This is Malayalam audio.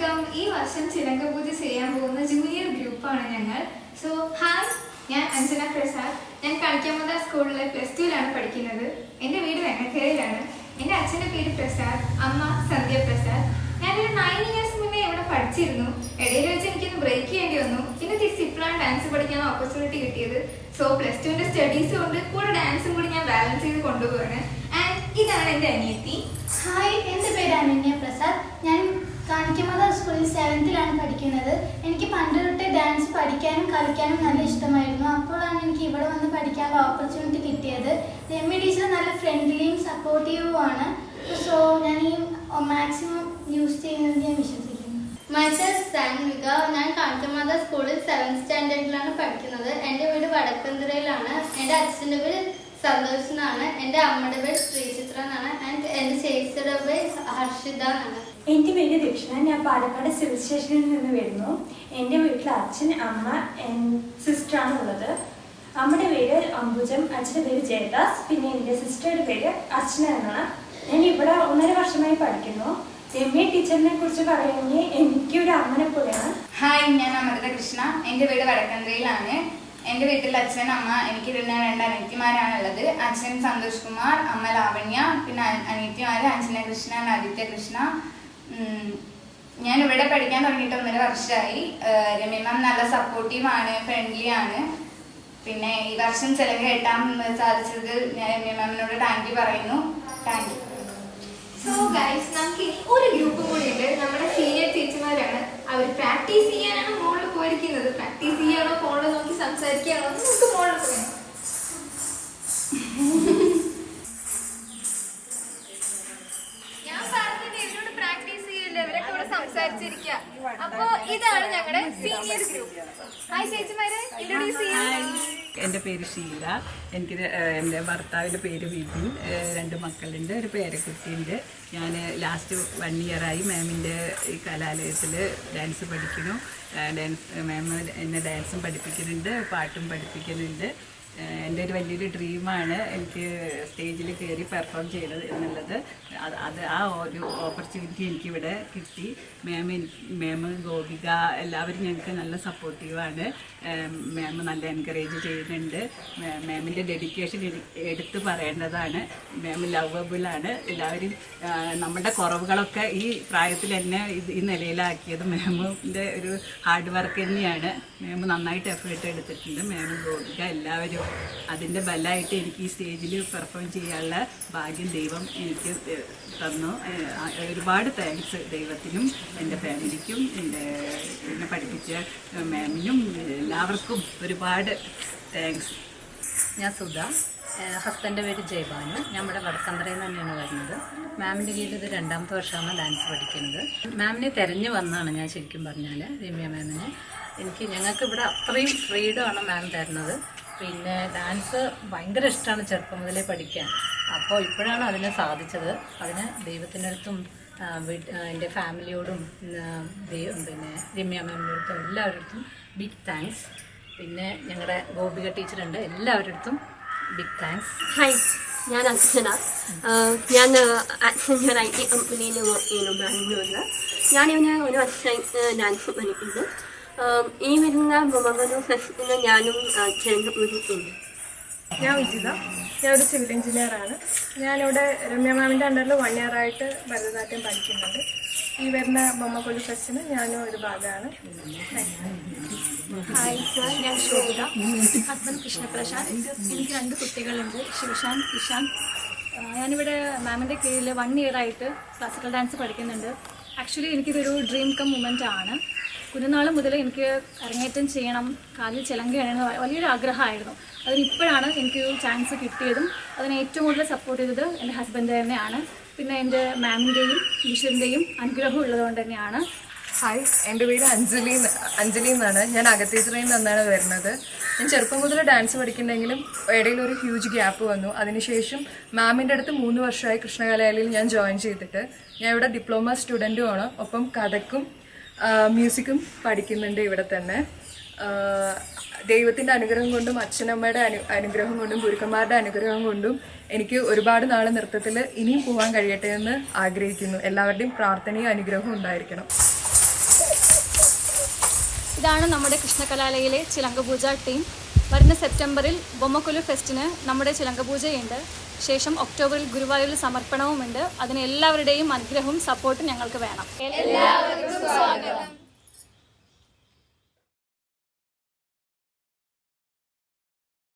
വെൽക്കം. ഈ വർഷം ചിലങ്കപൂജ ചെയ്യാൻ പോകുന്ന ജൂനിയർ ഗ്രൂപ്പാണ് ഞങ്ങൾ. സോ ഹായ്, ഞാൻ അഞ്ജന പ്രസാദ്. ഞാൻ കളിക്കാമത സ്കൂളിലെ +2ലാണ് പഠിക്കുന്നത്. എൻ്റെ വീട് വെണ്ണക്കരയിലാണ്. എൻ്റെ അച്ഛൻ്റെ പേര് പ്രസാദ്, അമ്മ സന്ധ്യ പ്രസാദ്. ഞാനൊരു 9 years മുന്നേ ഇവിടെ പഠിച്ചിരുന്നു. ഇടയിൽ വെച്ച് എനിക്കൊന്ന് ബ്രേക്ക് ചെയ്യേണ്ടി വന്നു. പിന്നെ ഡിസിപ്ലിൻ ഡാൻസ് പഠിക്കാൻ ഓപ്പർച്യൂണിറ്റി കിട്ടിയത്. സോ +2ൻ്റെ സ്റ്റഡീസും ഉണ്ട്, കൂടെ ഡാൻസും കൂടി ഞാൻ ബാലൻസ് ചെയ്ത് കൊണ്ടുപോവാണ്. ആൻഡ് ഇതാണ് എൻ്റെ അനിയത്തി. ഹായ്, എൻ്റെ പേര് അനന്യ പ്രസാദ്. ഞാൻ കാണിക്കമത സ്കൂളിൽ 7th-ലാണ് പഠിക്കുന്നത്. എനിക്ക് പണ്ട് തൊട്ടേ ഡാൻസ് പഠിക്കാനും കളിക്കാനും നല്ല ഇഷ്ടമായിരുന്നു. അപ്പോഴാണ് എനിക്ക് ഇവിടെ വന്ന് പഠിക്കാനുള്ള ഓപ്പർച്യൂണിറ്റി കിട്ടിയത്. രമ്യ ടീച്ചർ നല്ല ഫ്രണ്ട്ലിയും സപ്പോർട്ടീവുമാണ്. സോ ഞാൻ ഈ മാക്സിമം യൂസ് ചെയ്യുന്നത് ഞാൻ വിശ്വസിക്കുന്നു. മൈസെൽഫ് സാൻവിക. ഞാൻ കാണിക്കമത സ്കൂളിൽ 7th സ്റ്റാൻഡേർഡിലാണ് പഠിക്കുന്നത്. എൻ്റെ വീട് വടക്കന്തരയിലാണ്. എൻ്റെ അച്ഛൻ്റെ പേര് സന്തോഷ് എന്നാണ്. എൻ്റെ അമ്മയുടെ പേര് ശ്രീചിത്ര എന്നാണ്. ആൻഡ് എൻ്റെ ചേച്ചിയുടെ പേര് ഹർഷിത എന്നാണ്. എൻ്റെ പേര് ദക്ഷിണ. ഞാൻ പാലക്കാട് സിവിൽ സ്റ്റേഷനിൽ നിന്ന് വരുന്നു. എൻ്റെ വീട്ടിൽ അച്ഛൻ, അമ്മ, സിസ്റ്ററാണ് ഉള്ളത്. അമ്മയുടെ പേര് അംബുജം, അച്ഛൻ്റെ പേര് ജയദാസ്, പിന്നെ എൻ്റെ സിസ്റ്ററുടെ പേര് അർച്ചന എന്നാണ്. ഞാൻ ഇവിടെ 1.5 വർഷമായി പഠിക്കുന്നു. രമ്യ ടീച്ചറിനെ കുറിച്ച് പറയുകയാണെങ്കിൽ എനിക്കൊരു അമ്മനെ പോലെയാണ്. ഹായ്, ഞാൻ അമൃത കൃഷ്ണ. എൻ്റെ വീട് വടക്കന്തരയിലാണ്. എൻ്റെ വീട്ടിൽ അച്ഛൻ, അമ്മ, എനിക്ക് 2 അനിയത്തിമാരാണുള്ളത്. അച്ഛൻ സന്തോഷ് കുമാർ, അമ്മ ലാവണ്യ, പിന്നെ അനിയത്തിമാര് അഞ്ജന കൃഷ്ണ, ആദിത്യ കൃഷ്ണ. ഞാൻ ഇവിടെ പഠിക്കാൻ തുടങ്ങിയിട്ട് 1.5 വർഷമായി. രമ്യ മാം നല്ല സപ്പോർട്ടീവാണ്, ഫ്രണ്ട്ലി ആണ്. പിന്നെ ഈ വർഷം ചിലവ് കെട്ടാൻ സാധിച്ചത് ഞാൻ രമ്യ മാമിനോട് താങ്ക് യു പറയുന്നു. Thank you. സോ ഗൈസ്, നമുക്ക് ഇനി ഒരു ഗ്രൂപ്പും കൂടി ഉണ്ട്. നമ്മുടെ സീനിയർ ചേച്ചിമാരാണ്. അവർ പ്രാക്ടീസ് ചെയ്യാനാണ് മോളിൽ പോയിരിക്കുന്നത്. പ്രാക്ടീസ് ചെയ്യാനോ ഫോണിൽ നോക്കി സംസാരിക്കുകയാണോ നമുക്ക് മോളിൽ പോയാൽ. ഞാൻ പറഞ്ഞിട്ട് ഇവരോട് പ്രാക്ടീസ് ചെയ്യില്ല, ഇവരൊക്കെ ഇവിടെ സംസാരിച്ചിരിക്കുക. അപ്പൊ ഇതാണ് ഞങ്ങളുടെ സീനിയർ ഗ്രൂപ്പ്. ഹായ് ചേച്ചിമാരെ, ഇൻട്രൊഡ്യൂസ് ചെയ്യാം. എൻ്റെ പേര് ഷീല. എനിക്ക് എൻ്റെ ഭർത്താവിൻ്റെ പേര് വിപിൻ. 2 മക്കളുണ്ട്, ഒരു പേരക്കുട്ടിയുണ്ട്. ഞാൻ ലാസ്റ്റ് 1 ഇയറായി മാമിൻ്റെ ഈ കലാലയത്തിൽ ഡാൻസ് പഠിക്കുന്നു. മാം എന്നെ ഡാൻസും പഠിപ്പിക്കുന്നുണ്ട്, പാട്ടും പഠിപ്പിക്കുന്നുണ്ട്. എൻ്റെ ഒരു വലിയൊരു ഡ്രീമാണ് എനിക്ക് സ്റ്റേജിൽ കയറി പെർഫോം ചെയ്യണത് എന്നുള്ളത്. ആ ഒരു ഓപ്പർച്യൂണിറ്റി എനിക്കിവിടെ കിട്ടി. മാം ഗോപിക എല്ലാവരും ഞങ്ങൾക്ക് നല്ല സപ്പോർട്ടീവാണ്. മാം നല്ല എൻകറേജ് ചെയ്യുന്നുണ്ട്. മാമിൻ്റെ ഡെഡിക്കേഷൻ എടുത്ത് പറയേണ്ടതാണ്. മാം ലവബിളാണ്. എല്ലാവരും നമ്മുടെ കുറവുകളൊക്കെ ഈ പ്രായത്തിൽ എന്നെ ഈ നിലയിലാക്കിയത് മാമിൻ്റെ ഒരു ഹാർഡ് വർക്ക് തന്നെയാണ്. മാം നന്നായിട്ട് എഫേർട്ട് എടുത്തിട്ടുണ്ട്. മാം ഗോപിക എല്ലാവരും അതിൻ്റെ ബലമായിട്ട് എനിക്ക് ഈ സ്റ്റേജിൽ പെർഫോം ചെയ്യാനുള്ള ഭാഗ്യം ദൈവം എനിക്ക് തന്നു. ഒരുപാട് താങ്ക്സ് ദൈവത്തിനും എൻ്റെ ഫാമിലിക്കും എന്നെ പഠിപ്പിച്ച മാമിനും എല്ലാവർക്കും ഒരുപാട് താങ്ക്സ്. ഞാൻ സുധ. ഹസ്ബൻ്റെ പേര് ജയബാനു. ഞാൻ ഇവിടെ വടക്കന്തരയിൽ തന്നെയാണ് വരുന്നത്. മാമിൻ്റെ കീഴിൽ ഇത് 2ാമത്തെ വർഷമാണ് ഡാൻസ് പഠിക്കുന്നത്. മാമിനെ തിരഞ്ഞു വന്നതാണ് ഞാൻ ശരിക്കും പറഞ്ഞാൽ. രമ്യ മാമിനെ ഞങ്ങൾക്ക് ഇവിടെ അത്രയും ഫ്രീഡമാണ് മാം തരുന്നത്. പിന്നെ ഡാൻസ് ഭയങ്കര ഇഷ്ടമാണ് ചെറുപ്പം മുതലേ പഠിക്കാൻ. അപ്പോൾ ഇപ്പോഴാണ് അതിനെ സാധിച്ചത്. അതിന് ദൈവത്തിനടുത്തും എൻ്റെ ഫാമിലിയോടും പിന്നെ രമ്യ മാമിനടുത്തും എല്ലാവരുടെ ബിഗ് താങ്ക്സ്. പിന്നെ ഞങ്ങളുടെ ഗോപിക ടീച്ചറുണ്ട്, എല്ലാവരുടെ ബിഗ് താങ്ക്സ്. ഹായ്, ഞാൻ അർച്ചന. ഞാൻ ആക്സഞ്ചർ IT കമ്പനിയിൽ വർക്ക് ചെയ്യുന്നു ബാംഗ്ലൂരിൽ. ഞാനിവന് 1 വർഷമായി ഡാൻസ് പഠിക്കുന്നു. ഈ വരുന്ന ബൊമ്മഗലു ഫെസ്റ്റിന് ഞാനും ചേർന്നിട്ടുണ്ട്. ഞാൻ വിജിത. ഞാനൊരു സിവിൽ എഞ്ചിനീയറാണ്. ഞാനിവിടെ രമ്യ മാമിൻ്റെ അണ്ടറിൽ 1 ഇയറായിട്ട് ഭരതനാട്യം പഠിക്കുന്നുണ്ട്. ഈ വരുന്ന ബൊമ്മഗലു ഫെസ്റ്റിന് ഞാനും ഒരു ഭാഗമാണ്. ഹായ് സർ, ഞാൻ ശോഭിത. ഹസ്ബൻഡ് കൃഷ്ണപ്രസാദ്. എനിക്ക് 2 കുട്ടികളുണ്ട്, ശിവശാന്ത്, ഇഷാന്ത്. ഞാനിവിടെ മാമിൻ്റെ കീഴിൽ 1 ഇയറായിട്ട് ക്ലാസിക്കൽ ഡാൻസ് പഠിക്കുന്നുണ്ട്. ആക്ച്വലി എനിക്കിതൊരു ഡ്രീം കം മൊമെൻ്റ് ആണ്. കുഞ്ഞുനാൾ മുതൽ എനിക്ക് അരങ്ങേറ്റം ചെയ്യണം, കാലിൽ ചിലങ്കയാണെന്ന് വലിയൊരു ആഗ്രഹമായിരുന്നു. അതിനിപ്പോഴാണ് എനിക്ക് ചാൻസ് കിട്ടിയതും അതിനെ ഏറ്റവും കൂടുതൽ സപ്പോർട്ട് ചെയ്തത് എൻ്റെ ഹസ്ബൻഡ് തന്നെയാണ്. പിന്നെ എൻ്റെ മാമിൻ്റെയും ഈശ്വരൻ്റെയും അനുഗ്രഹം ഉള്ളതുകൊണ്ട് തന്നെയാണ്. ഹായ്, എൻ്റെ പേര് അഞ്ജലി എന്നാണ്. ഞാൻ അകത്തേത്രയിൽ നിന്നാണ് വരുന്നത്. ഞാൻ ചെറുപ്പം മുതൽ ഡാൻസ് പഠിക്കുന്നുണ്ടെങ്കിലും ഇടയിൽ ഒരു ഹ്യൂജ് ഗ്യാപ്പ് വന്നു. അതിനുശേഷം മാമിൻ്റെ അടുത്ത് 3 വർഷമായി കൃഷ്ണകലാലയിൽ ഞാൻ ജോയിൻ ചെയ്തിട്ട്. ഞാൻ ഇവിടെ ഡിപ്ലോമ സ്റ്റുഡൻറ്റുമാണ്. ഒപ്പം കഥക്കും മ്യൂസിക്കും പഠിക്കുന്നുണ്ട് ഇവിടെ തന്നെ. ദൈവത്തിൻ്റെ അനുഗ്രഹം കൊണ്ടും അച്ഛനമ്മയുടെ അനുഗ്രഹം കൊണ്ടും ഗുരുക്കന്മാരുടെ അനുഗ്രഹം കൊണ്ടും എനിക്ക് ഒരുപാട് നാൾ നൃത്തത്തിൽ ഇനിയും പോകാൻ കഴിയട്ടെ എന്ന് ആഗ്രഹിക്കുന്നു. എല്ലാവരുടെയും പ്രാർത്ഥനയും അനുഗ്രഹവും ഉണ്ടായിരിക്കണം. ഇതാണ് നമ്മുടെ കൃഷ്ണകലാലയിലെ ചിലങ്കപൂജ ടീം. വരുന്ന സെപ്റ്റംബറിൽ ബൊമ്മക്കൊലു ഫെസ്റ്റിന് നമ്മുടെ ചിലങ്കപൂജയുണ്ട്. ശേഷം ഒക്ടോബറിൽ ഗുരുവായൂരിൽ സമർപ്പണവുമുണ്ട്. അതിന് എല്ലാവരുടെയും അനുഗ്രഹവും സപ്പോർട്ടും ഞങ്ങൾക്ക് വേണം. എല്ലാവർക്കും സ്വാഗതം.